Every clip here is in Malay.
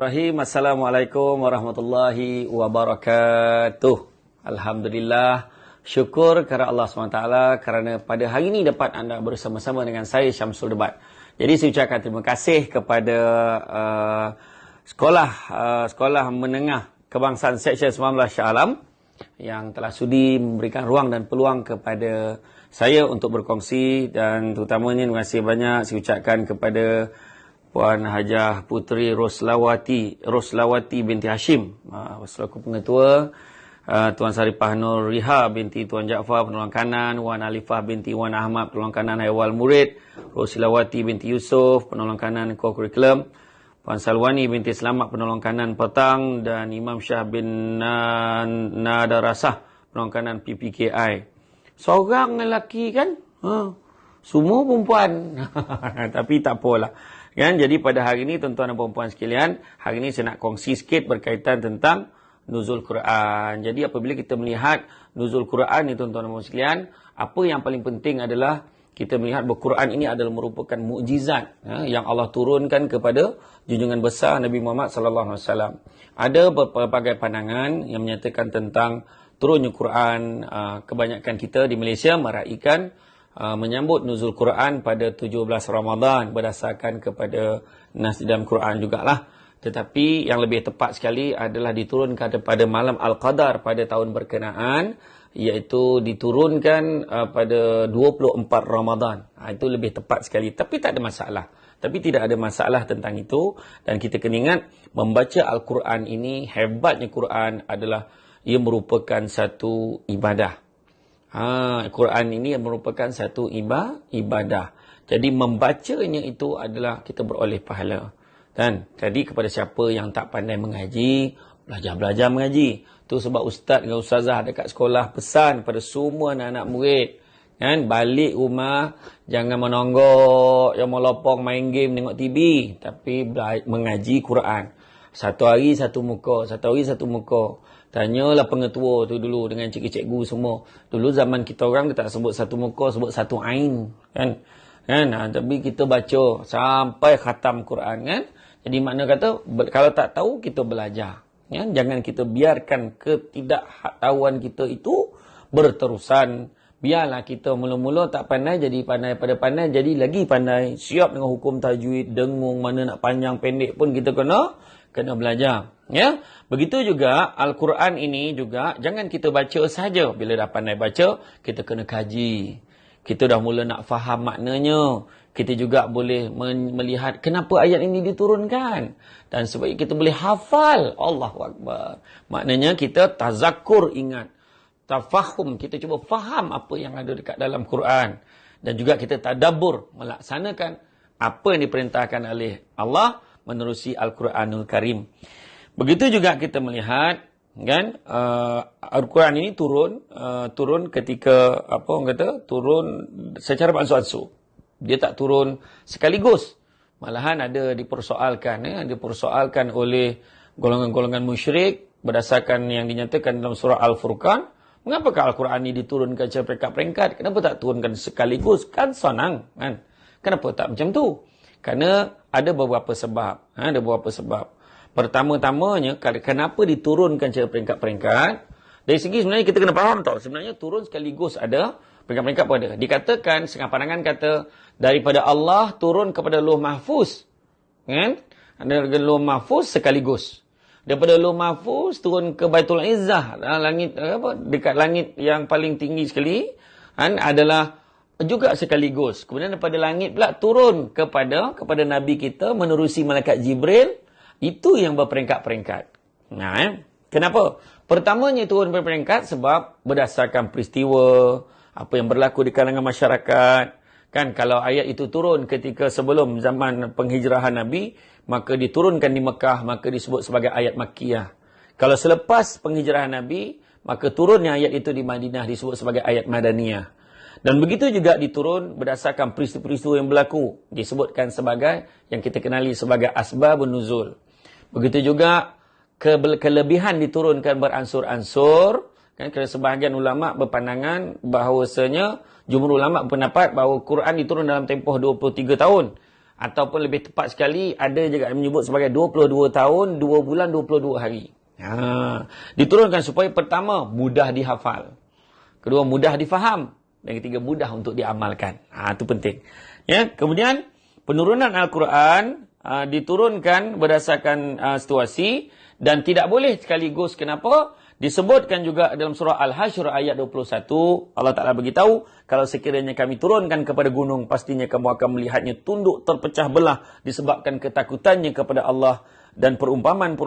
Bismillahirrahmanirrahim. Assalamualaikum warahmatullahi wabarakatuh. Alhamdulillah. Syukur kepada Allah SWT kerana pada hari ini dapat anda bersama-sama dengan saya Syamsul Debat. Jadi saya ucapkan terima kasih kepada sekolah menengah kebangsaan Seksyen 19 Shah Alam yang telah sudi memberikan ruang dan peluang kepada saya untuk berkongsi, dan terutamanya terima kasih banyak saya ucapkan kepada Puan Hajah Puteri Roslawati binti Hashim selaku pengetua, Tuan Saripah Nur Riha binti Tuan Jaafar penolong kanan, Wan Alifah binti Wan Ahmad penolong kanan Haywal Murid, Roslawati binti Yusuf penolong kanan Kurikulum, Puan Salwani binti Selamat penolong kanan Petang, dan Imam Syah bin Nadarasah penolong kanan PPKI. Seorang lelaki kan? Semua perempuan. Tapi tak apalah. Kan? Jadi pada hari ini tuan-tuan dan puan-puan sekalian, hari ini saya nak kongsi sikit berkaitan tentang nuzul Quran. Jadi apabila kita melihat nuzul Quran ni tuan-tuan dan puan-puan sekalian, apa yang paling penting adalah kita melihat bahawa Quran ini adalah merupakan mukjizat yang Allah turunkan kepada junjungan besar Nabi Muhammad sallallahu alaihi wasallam. Ada berbagai pandangan yang menyatakan tentang turunnya Quran. Kebanyakan kita di Malaysia meraihkan menyambut nuzul Quran pada 17 Ramadan berdasarkan kepada nas dalam Quran jugalah. Tetapi yang lebih tepat sekali adalah diturunkan pada malam Al-Qadar pada tahun berkenaan, iaitu diturunkan pada 24 Ramadan. Itu lebih tepat sekali. Tapi tak ada masalah. Tapi tidak ada masalah tentang itu. Dan kita kena ingat, membaca Al-Quran ini, hebatnya Quran adalah ia merupakan satu ibadah. Quran ini merupakan satu ibadah. Jadi membacanya itu adalah kita beroleh pahala. Dan jadi kepada siapa yang tak pandai mengaji, belajar mengaji. Tu sebab ustaz dengan ustazah dekat sekolah pesan pada semua anak-anak murid, kan, balik rumah jangan menonggok, yang melopong main game tengok TV, tapi mengaji Quran. Satu hari satu muka. Tanyalah pengetua tu dulu dengan cikgu-cikgu semua. Dulu zaman kita orang dia tak sebut satu muka, sebut satu ain, kan. Tapi kita baca sampai khatam Quran, kan. Jadi makna kata kalau tak tahu kita belajar. Ya, jangan kita biarkan ketidaktahuan kita itu berterusan. Biarlah kita mula-mula tak pandai, jadi pandai pada pandai, jadi lagi pandai. Siap dengan hukum tajwid, dengung, mana nak panjang pendek pun kita kena belajar. Ya, begitu juga Al-Quran ini juga jangan kita baca saja. Bila dah pandai baca, kita kena kaji. Kita dah mula nak faham maknanya. Kita juga boleh melihat kenapa ayat ini diturunkan. Dan sebab kita boleh hafal. Allahu Akbar. Maknanya kita tazakkur, ingat. Tafahum, kita cuba faham apa yang ada dekat dalam Quran. Dan juga kita tadabbur, melaksanakan apa yang diperintahkan oleh Allah menerusi Al-Quranul Karim. Begitu juga kita melihat, kan, Al-Quran ini turun ketika turun secara beransur-ansur. Dia tak turun sekaligus. Malahan ada dipersoalkan oleh golongan-golongan musyrik berdasarkan yang dinyatakan dalam surah Al-Furqan. Mengapakah Al-Quran ini diturunkan secara peringkat-peringkat? Kenapa tak turunkan sekaligus? Kan senang, kan? Kenapa tak macam tu? Kerana ada beberapa sebab. Pertama-tamanya, kenapa diturunkan secara peringkat-peringkat? Dari segi sebenarnya kita kena faham tau. Sebenarnya turun sekaligus ada, peringkat-peringkat pun ada. Dikatakan, setengah pandangan kata, daripada Allah turun kepada Lauh Mahfuz. Kan? Ada Lauh Mahfuz sekaligus. Daripada Lauh Mahfuz turun ke Baitul Izzah. Dekat langit yang paling tinggi sekali. Kan? Adalah juga sekaligus. Kemudian daripada langit pula turun kepada Nabi kita menerusi malaikat Jibril. Itu yang berperingkat-peringkat. Kenapa? Pertamanya turun berperingkat sebab berdasarkan peristiwa, apa yang berlaku di kalangan masyarakat. Kan, kalau ayat itu turun ketika sebelum zaman penghijrahan Nabi, maka diturunkan di Mekah, maka disebut sebagai ayat Makkiyah. Kalau selepas penghijrahan Nabi, maka turunnya ayat itu di Madinah disebut sebagai ayat Madaniyah. Dan begitu juga diturun berdasarkan peristiwa-peristiwa yang berlaku, disebutkan sebagai yang kita kenali sebagai asbabun nuzul. Begitu juga kelebihan diturunkan beransur-ansur. Kan, kerana sebahagian ulama' berpandangan bahawasanya jumhur ulama' berpendapat bahawa Quran diturun dalam tempoh 23 tahun. Ataupun lebih tepat sekali, ada juga yang menyebut sebagai 22 tahun, 2 bulan, 22 hari. Diturunkan supaya pertama, mudah dihafal. Kedua, mudah difaham. Dan ketiga, mudah untuk diamalkan. Itu penting. Ya, kemudian, penurunan Al-Quran diturunkan berdasarkan situasi dan tidak boleh sekaligus. Kenapa? Disebutkan juga dalam surah Al-Hasyr ayat 21, Allah Ta'ala beritahu, kalau sekiranya kami turunkan kepada gunung, pastinya kamu akan melihatnya tunduk terpecah belah disebabkan ketakutannya kepada Allah, dan perumpamaan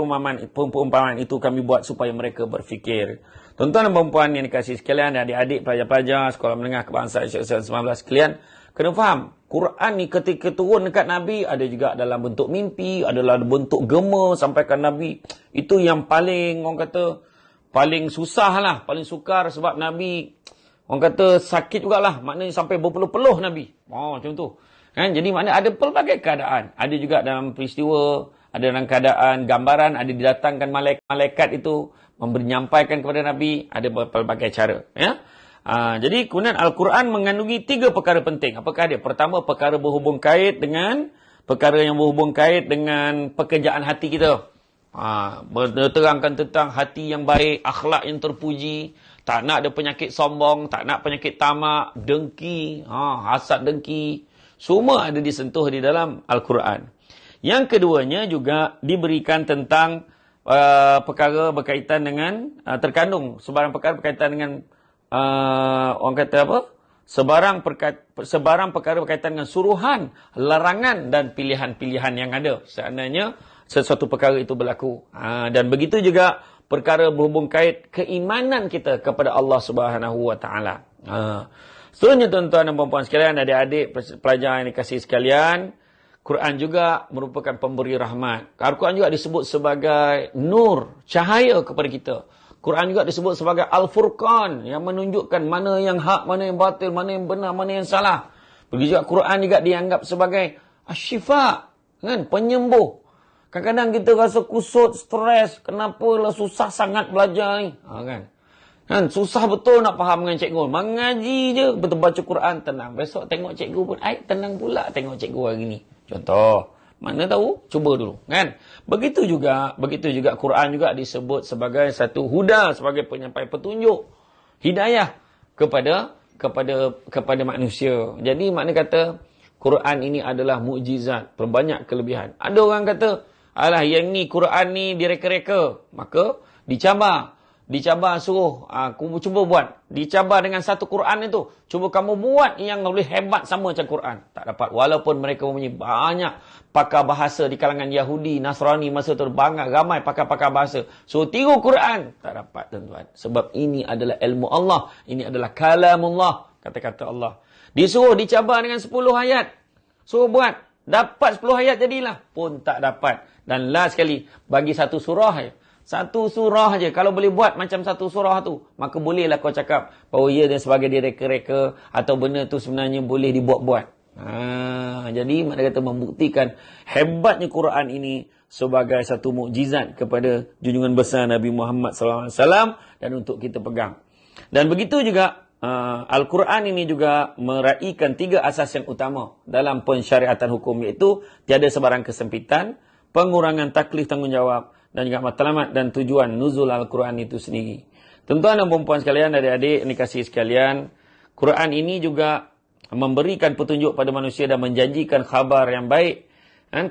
itu kami buat supaya mereka berfikir. Tuan-tuan dan puan yang dikasihi sekalian, adik-adik, pelajar-pelajar sekolah menengah kebangsaan Syekh 19 sekalian, kena faham, Quran ni ketika turun dekat Nabi, ada juga dalam bentuk mimpi, adalah bentuk gema sampaikan Nabi. Itu yang paling, orang kata, paling susah lah, paling sukar sebab Nabi, orang kata sakit jugalah, maknanya sampai berpeluh-peluh Nabi. Macam tu. Kan? Jadi maknanya ada pelbagai keadaan. Ada juga dalam peristiwa, ada dalam keadaan gambaran, ada didatangkan malaikat itu, menyampaikan kepada Nabi, ada pelbagai cara. Ya? Jadi kemudian Al-Quran mengandungi 3 perkara penting. Apakah dia? Pertama, perkara berhubung kait dengan pekerjaan hati kita. Berterangkan tentang hati yang baik, akhlak yang terpuji, tak nak ada penyakit sombong, tak nak penyakit tamak, dengki, hasad dengki. Semua ada disentuh di dalam Al-Quran. Yang keduanya juga diberikan tentang perkara berkaitan dengan, terkandung sebarang perkara berkaitan dengan orang kata apa? Sebarang perkara berkaitan dengan suruhan, larangan dan pilihan-pilihan yang ada. Seandainya sesuatu perkara itu berlaku. Dan begitu juga perkara berhubung kait keimanan kita kepada Allah Subhanahu Wa Taala. Seterusnya tuan-tuan dan puan-puan sekalian, adik-adik pelajar yang dikasihi sekalian, Quran juga merupakan pemberi rahmat. Al-Quran juga disebut sebagai nur, cahaya kepada kita. Quran juga disebut sebagai Al-Furqan, yang menunjukkan mana yang hak, mana yang batil, mana yang benar, mana yang salah. Begitu juga Quran juga dianggap sebagai Asy-Syifa, kan? Penyembuh. Kadang-kadang kita rasa kusut, stres, kenapalah susah sangat belajar ni. Kan? Susah betul nak faham dengan cikgu. Mengaji je, betul baca Quran, tenang. Besok tengok cikgu pun, tenang pula tengok cikgu hari ni. Contoh. Mana tahu? Cuba dulu, kan? Begitu juga Quran juga disebut sebagai satu huda, sebagai penyampai petunjuk, hidayah kepada manusia. Jadi makna kata Quran ini adalah mukjizat, berbanyak kelebihan. Ada orang kata, alah yang ni Quran ni direka-reka, maka dicabar suruh aku cuba buat, dicabar dengan satu Quran itu, cuba kamu buat yang lebih hebat sama macam Quran. Tak dapat, walaupun mereka mempunyai banyak pakar bahasa di kalangan Yahudi, Nasrani masa tu, banyak ramai pakar-pakar bahasa, so tiru Quran, tak dapat tuan-tuan. Sebab ini adalah ilmu Allah, ini adalah kalamullah, kata-kata Allah. Disuruh dicabar dengan 10 ayat, suruh buat, dapat 10 ayat jadilah, pun tak dapat. Dan last sekali, bagi satu surah je. Satu surah je. Kalau boleh buat macam satu surah tu, maka bolehlah kau cakap bahawa ia dan sebagai direka-reka atau benda tu sebenarnya boleh dibuat-buat. Jadi makna kata membuktikan hebatnya Quran ini sebagai satu mukjizat kepada junjungan besar Nabi Muhammad SAW dan untuk kita pegang. Dan begitu juga Al-Quran ini juga meraihkan 3 asas yang utama dalam pensyariatan hukum, iaitu tiada sebarang kesempitan, pengurangan taklif tanggungjawab, dan juga matlamat dan tujuan nuzul Al-Quran itu sendiri. Tuan-tuan dan puan-puan sekalian, adik-adik yang dikasihi sekalian, Quran ini juga memberikan petunjuk pada manusia dan menjanjikan khabar yang baik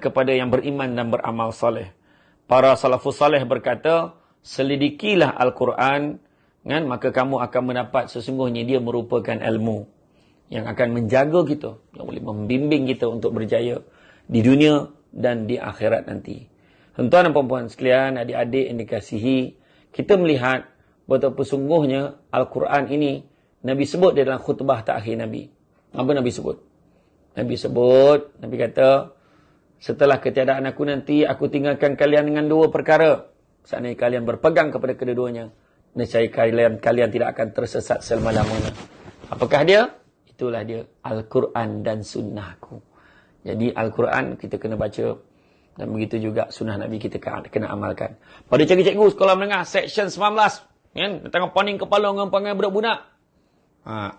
kepada yang beriman dan beramal soleh. Para salafus soleh berkata, selidikilah Al-Quran, maka kamu akan mendapat sesungguhnya dia merupakan ilmu yang akan menjaga kita, yang boleh membimbing kita untuk berjaya di dunia dan di akhirat nanti. Tuan-tuan dan puan-puan sekalian, adik-adik yang dikasihi, kita melihat betapa sungguhnya Al-Quran ini Nabi sebut di dalam khutbah terakhir Nabi. Apa Nabi sebut? Nabi kata, setelah ketiadaan aku nanti, aku tinggalkan kalian dengan 2 perkara. Seandainya kalian berpegang kepada kedua-duanya, nescaya kalian tidak akan tersesat selama-lamanya. Apakah dia? Itulah dia, Al-Quran dan sunnahku. Jadi Al-Quran kita kena baca, dan begitu juga sunnah Nabi kita kena amalkan. Pada cikgu-cikgu sekolah menengah, section 19, tengah poning kepala dengan panggil budak-budak.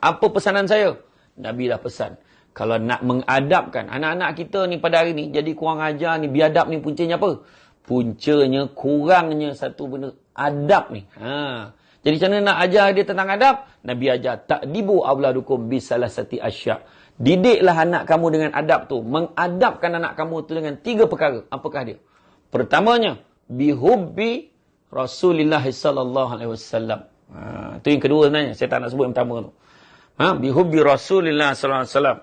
Apa pesanan saya? Nabi dah pesan, Kalau nak mengadapkan anak-anak kita ni pada hari ni jadi kurang ajar ni, biadab ni puncanya apa? Puncanya kurangnya satu benda adab ni. Jadi macam mana nak ajar dia tentang adab? Nabi ajar ta'dibu auladukum bisalasati asya'. Didiklah anak kamu dengan adab tu. Mengadapkan anak kamu tu dengan 3 perkara. Apakah dia? Pertamanya, bihubbi Rasulullah sallallahu alaihi wasallam. Tu yang kedua sebenarnya. Saya tak nak sebut yang pertama tu. Bihubbi Rasulullah sallallahu alaihi wasallam.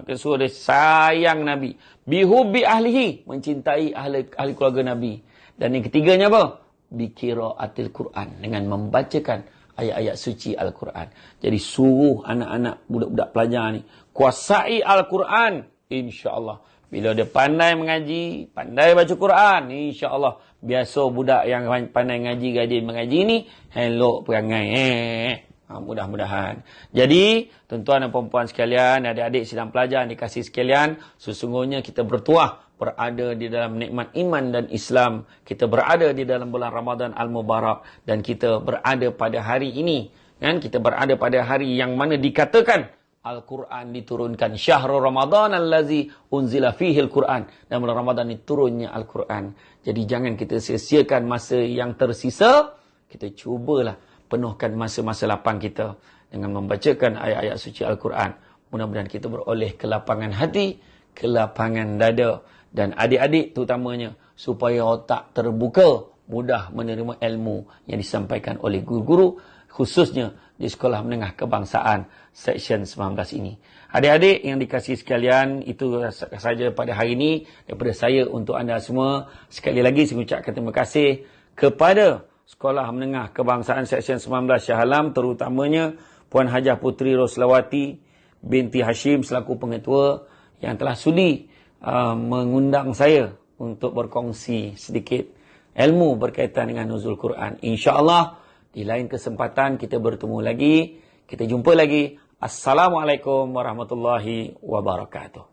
Dia suruh dia sayang Nabi. Bihubbi ahlihi, mencintai ahli keluarga Nabi. Dan yang ketiganya apa? Biqiraatil Quran, dengan membacakan ayat-ayat suci Al-Quran. Jadi suruh anak-anak budak-budak pelajar ni kuasai Al-Quran, insya-Allah. Bila dia pandai mengaji, pandai baca Quran, insya-Allah. Biasa budak yang pandai ngaji, rajin mengaji ni elok perangai. Mudah-mudahan. Jadi, tuan-tuan dan puan-puan sekalian, adik-adik sidang pelajar dikasih sekalian, sesungguhnya kita bertuah berada di dalam nikmat iman dan Islam. Kita berada di dalam bulan Ramadan Al-Mubarak, dan kita berada pada hari ini. Kan? Kita berada pada hari yang mana dikatakan Al-Quran diturunkan. Syahrul Ramadan allazi unzila fihi Al-Quran. Dan bulan Ramadan ini turunnya Al-Quran. Jadi jangan kita sia-siakan masa yang tersisa. Kita cubalah penuhkan masa-masa lapang kita dengan membacakan ayat-ayat suci Al-Quran. Mudah-mudahan kita beroleh kelapangan hati, kelapangan dada. Dan adik-adik terutamanya, supaya otak terbuka, mudah menerima ilmu yang disampaikan oleh guru-guru, khususnya di Sekolah Menengah Kebangsaan Seksyen 19 ini. Adik-adik yang dikasihi sekalian, itu saja pada hari ini daripada saya untuk anda semua. Sekali lagi saya ucapkan terima kasih kepada Sekolah Menengah Kebangsaan Seksyen 19 Shah Alam, terutamanya Puan Hajah Puteri Roslawati binti Hashim selaku pengetua yang telah sudi mengundang saya untuk berkongsi sedikit ilmu berkaitan dengan nuzul Quran. InsyaAllah di lain kesempatan kita bertemu lagi, kita jumpa lagi. Assalamualaikum warahmatullahi wabarakatuh.